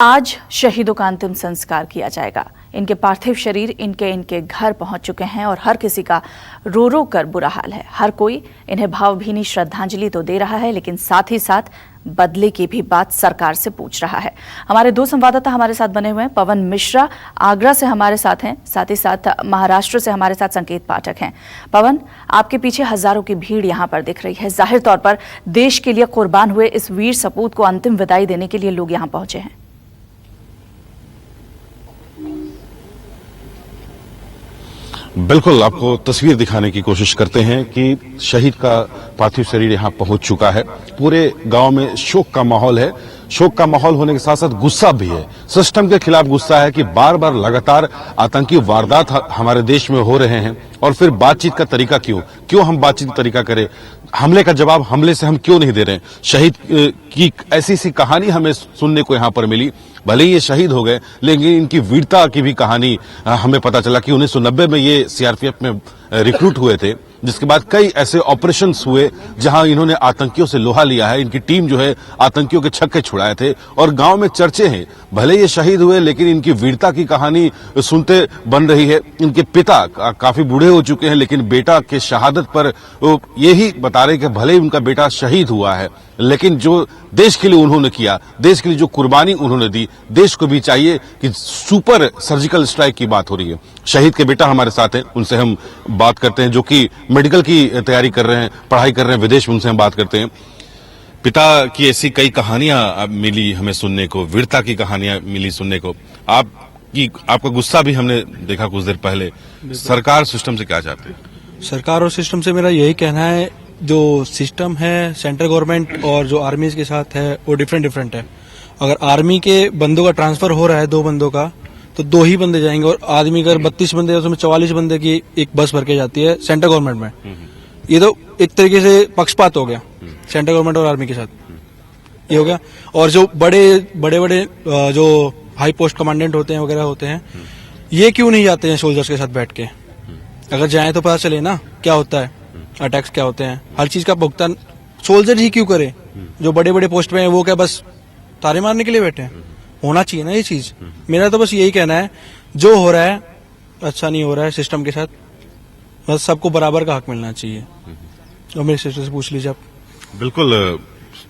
आज शहीदों का अंतिम संस्कार किया जाएगा। इनके पार्थिव शरीर इनके घर पहुंच चुके हैं और हर किसी का रो रो कर बुरा हाल है। हर कोई इन्हें भावभीनी श्रद्धांजलि तो दे रहा है, लेकिन साथ ही साथ बदले की भी बात सरकार से पूछ रहा है। हमारे दो संवाददाता हमारे साथ बने हुए हैं। पवन मिश्रा आगरा से हमारे साथ हैं, साथ ही साथ महाराष्ट्र से हमारे साथ संकेत पाठक हैं। पवन, आपके पीछे हजारों की भीड़ यहाँ पर दिख रही है। जाहिर तौर पर देश के लिए कुर्बान हुए इस वीर सपूत को अंतिम विदाई देने के लिए लोग यहाँ पहुंचे हैं। बिल्कुल, आपको तस्वीर दिखाने की कोशिश करते हैं कि शहीद का पार्थिव शरीर यहां पहुंच चुका है। पूरे गांव में शोक का माहौल है। शोक का माहौल होने के साथ साथ गुस्सा भी है। सिस्टम के खिलाफ गुस्सा है कि बार बार लगातार आतंकी वारदात हमारे देश में हो रहे हैं और फिर बातचीत का तरीका क्यों हम बातचीत का तरीका करें, हमले का जवाब हमले से हम क्यों नहीं दे रहे हैं। शहीद की ऐसी सी कहानी हमें सुनने को यहां पर मिली। भले ही ये शहीद हो गए, लेकिन इनकी वीरता की भी कहानी हमें पता चला कि 1990 में ये सीआरपीएफ में रिक्रूट हुए थे, जिसके बाद कई ऐसे ऑपरेशंस हुए जहां इन्होंने आतंकियों से लोहा लिया है। इनकी टीम जो है आतंकियों के छक्के छुड़ाए थे और गांव में चर्चे हैं। भले ये शहीद हुए, लेकिन इनकी वीरता की कहानी सुनते बन रही है। इनके पिता काफी बूढ़े हो चुके हैं, लेकिन बेटा के शहादत पर यही बता रहे कि भले ही उनका बेटा शहीद हुआ है, लेकिन जो देश के लिए उन्होंने किया, देश के लिए जो कुर्बानी उन्होंने दी, देश को भी चाहिए कि सुपर सर्जिकल स्ट्राइक की बात हो रही है। शहीद के बेटा हमारे साथ हैं, उनसे हम बात करते हैं, जो कि मेडिकल की तैयारी कर रहे हैं, पढ़ाई कर रहे हैं विदेश में। उनसे हम बात करते हैं। पिता की ऐसी कई कहानियां मिली हमें सुनने को, वीरता की कहानियां मिली सुनने को। आपका गुस्सा भी हमने देखा कुछ देर पहले। सरकार सिस्टम से क्या चाहते हैं? सरकार और सिस्टम से मेरा यही कहना है, जो सिस्टम है सेंट्रल गवर्नमेंट और जो आर्मी के साथ है वो डिफरेंट है। अगर आर्मी के बंदों का ट्रांसफर हो रहा है 2 बंदों का, तो 2 ही बंदे जाएंगे, और आदमी अगर 32 बंदे उसमें 44 बंदे की एक बस भर के जाती है सेंट्रल गवर्नमेंट में। ये तो एक तरीके से पक्षपात हो गया सेंट्रल गवर्नमेंट और आर्मी के साथ, ये हो गया। और जो बड़े जो हाई पोस्ट कमांडेंट होते हैं वगैरह होते हैं, ये क्यों नहीं जाते हैं सोल्जर्स के साथ बैठ के? अगर जाए तो पता चले ना क्या होता है, अटैक्स क्या होते हैं, हर चीज का भुगतान सोल्जर ही क्यों करे? जो बड़े पोस्ट पे हैं वो क्या बस तारे मारने के लिए बैठे हैं? होना चाहिए ना ये चीज। मेरा तो बस यही कहना है, जो हो रहा है अच्छा नहीं हो रहा है सिस्टम के साथ, बस सबको बराबर का हक मिलना चाहिए। और मेरे सिस्टर से पूछ लीजिए आप। बिल्कुल,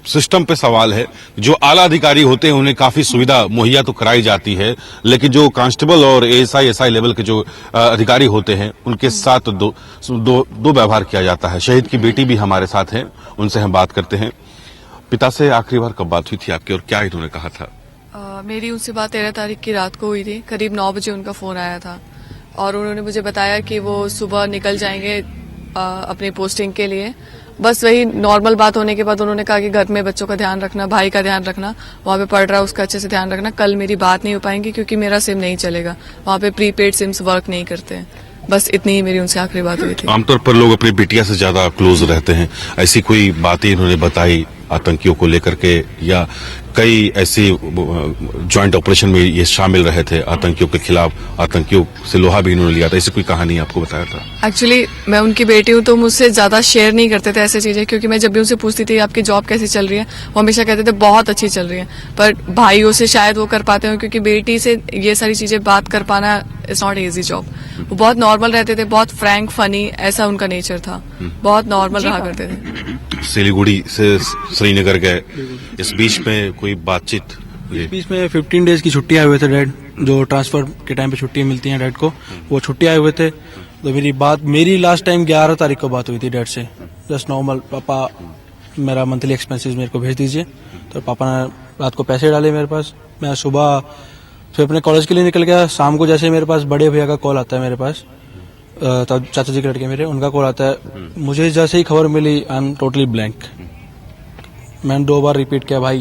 सिस्टम पे सवाल है। जो आला अधिकारी होते हैं उन्हें काफी सुविधा मुहैया तो कराई जाती है, लेकिन जो कांस्टेबल और एएसआई लेवल के जो अधिकारी होते हैं उनके साथ दो व्यवहार किया जाता है। शहीद की बेटी भी हमारे साथ हैं, उनसे हम बात करते हैं। पिता से आखिरी बार कब बात हुई थी आपकी और क्या इन्होंने कहा था? मेरी उनसे बात 13 तारीख की रात को हुई थी। करीब 9 बजे उनका फोन आया था और उन्होंने मुझे बताया कि वो सुबह निकल जाएंगे अपनी पोस्टिंग के लिए। बस वही नॉर्मल बात होने के बाद उन्होंने कहा कि घर में बच्चों का ध्यान रखना, भाई का ध्यान रखना, वहाँ पे पढ़ रहा है उसका अच्छे से ध्यान रखना। कल मेरी बात नहीं हो पाएंगी क्योंकि मेरा सिम नहीं चलेगा, वहाँ पे प्रीपेड सिम्स वर्क नहीं करते हैं। बस इतनी ही मेरी उनसे आखिरी बात हुई थी। आमतौर पर लोग अपनी बिटिया से ज्यादा क्लोज रहते हैं, ऐसी कोई बातें इन्होंने बताई आतंकियों को लेकर के, या कई ऐसी ज्वाइंट ऑपरेशन में ये शामिल रहे थे आतंकियों के खिलाफ, आतंकियों से लोहा भी इन्होंने लिया था, ऐसी कोई कहानी आपको बताया था? एक्चुअली मैं उनकी बेटी हूँ तो मुझसे ज्यादा शेयर नहीं करते थे ऐसी चीजें, क्योंकि मैं जब भी उनसे पूछती थी आपकी जॉब कैसी चल रही है, वो हमेशा कहते थे बहुत अच्छी चल रही है। पर भाइयों से शायद वो कर पाते हो, क्योंकि बेटी से ये सारी चीजें बात कर पाना इट्स नॉट इजी जॉब। वो बहुत नॉर्मल रहते थे, बहुत फ्रैंक फनी, ऐसा उनका नेचर था, बहुत नॉर्मल रहा करते थे। सिलीगुड़ी से श्रीनगर गए, इस बीच में कोई बातचीत? इस बीच में 15 डेज की छुट्टी आए हुए थे डैड, जो ट्रांसफर के टाइम पे छुट्टियां मिलती हैं डैड को, वो छुट्टी आए हुए थे। तो मेरी लास्ट टाइम 11 तारीख को बात हुई थी डैड से, जस्ट नॉर्मल, पापा मेरा मंथली एक्सपेंसेस मेरे को भेज दीजिए। तो पापा ने रात को पैसे डाले मेरे पास। मैं सुबह फिर अपने कॉलेज के लिए निकल गया। शाम को जैसे मेरे पास बड़े भैया का कॉल आता है मेरे पास, तब चाचा जी के लड़के मेरे, उनका कॉल आता है। मुझे जैसे ही खबर मिली आई एम टोटली ब्लैंक। मैंने 2 बार रिपीट किया, भाई